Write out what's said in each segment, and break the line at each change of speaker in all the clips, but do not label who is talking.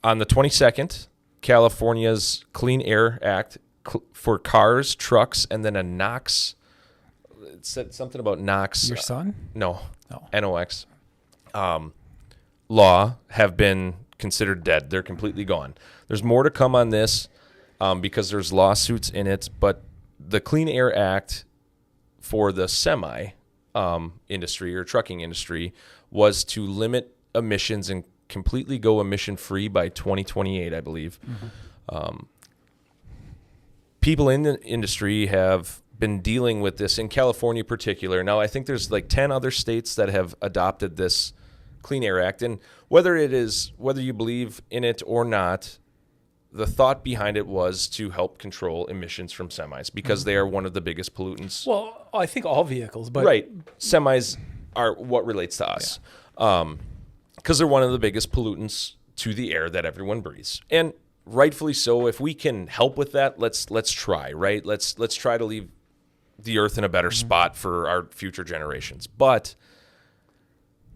On the 22nd, California's Clean Air Act for cars, trucks, and then a NOx. It said something about NOx.
Your son?
No.
No.
NOx. Law have been considered dead. They're completely gone. There's more to come on this because there's lawsuits in it. But the Clean Air Act for the semi industry or trucking industry was to limit emissions and completely go emission free by 2028, I believe. People in the industry have been dealing with this in California in particular. Now, I think there's like 10 other states that have adopted this Clean Air Act. And whether you believe in it or not, the thought behind it was to help control emissions from semis because they are one of the biggest pollutants.
Well, I think all vehicles, but
right. Semis are what relates to us. Because they're one of the biggest pollutants to the air that everyone breathes. And rightfully so. If we can help with that, let's try, right? Let's try to leave the earth in a better spot for our future generations. But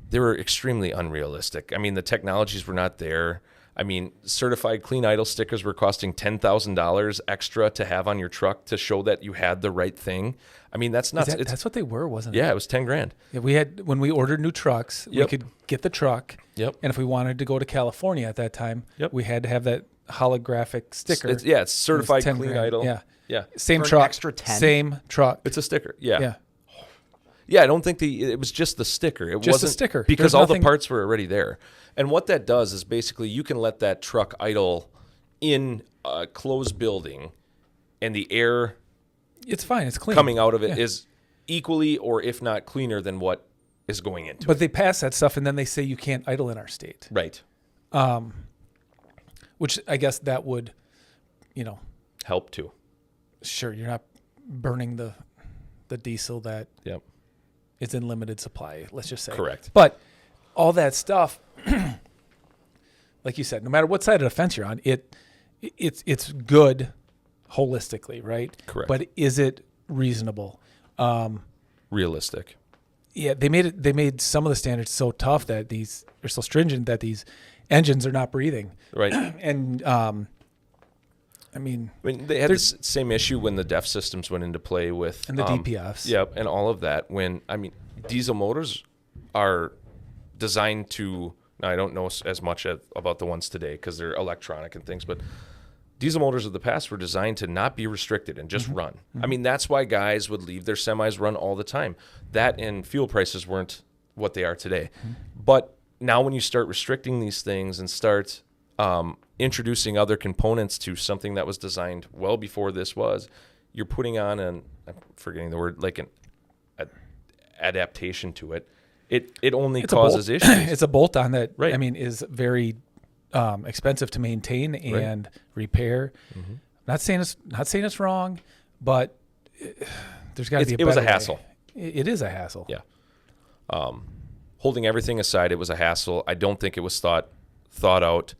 they were extremely unrealistic. I mean, the technologies were not there. I mean, certified clean idle stickers were costing $10,000 extra to have on your truck to show that you had the right thing. I mean, that's nuts.
That's what they were, wasn't it?
Yeah, it was $10,000.
Yeah, we had when we ordered new trucks, we could get the truck.
Yep.
And if we wanted to go to California at that time, we had to have that holographic sticker.
It's certified clean
$10,000.
idle.
Yeah. Same
For an
truck.
extra 10?
Same truck.
It's a sticker. Yeah.
Yeah.
Yeah, I don't think it was just the sticker. It
Just
wasn't
the sticker.
because
There's
all
nothing-
the parts were already there. And what that does is basically you can let that truck idle in a closed building, and the air
It's fine. It's clean.
coming out of it is equally or if not cleaner than what is going into it.
But they pass that stuff, and then they say you can't idle in our state.
Right.
Which I guess that would,
Help too.
sure, you're not burning the diesel that
Yep.
is in limited supply, let's just say.
Correct.
But all that stuff, like you said, no matter what side of the fence you're on, it's good holistically, right?
Correct.
But is it reasonable?
Realistic.
Yeah, they made some of the standards so tough that they're so stringent that these engines are not breathing.
Right.
And I mean,
they had the same issue when the DEF systems went into play with
and the DPFs.
Yep, and all of that. Diesel motors are designed to. Now I don't know as much about the ones today because they're electronic and things, but diesel motors of the past were designed to not be restricted and just run. I mean, that's why guys would leave their semis run all the time. That and fuel prices weren't what they are today. But now when you start restricting these things and start introducing other components to something that was designed well before this was, you're putting on I'm forgetting the word, like an adaptation to it. It only causes issues.
It's a bolt-on that,
Right.
I mean, is very expensive to maintain and repair. Not saying it's wrong, but there's got to be a better
It was a
way.
hassle.
It is a hassle.
Yeah. Holding everything aside, it was a hassle. I don't think it was thought out.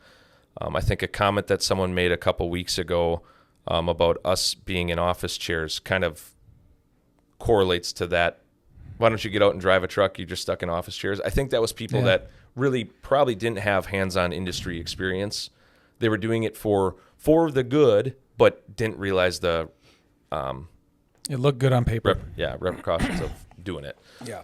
I think a comment that someone made a couple weeks ago about us being in office chairs kind of correlates to that. Why don't you get out and drive a truck? You're just stuck in office chairs. I think that was people that really probably didn't have hands-on industry experience. They were doing it for the good, but didn't realize the
It looked good on paper.
repercussions of doing it.
Yeah.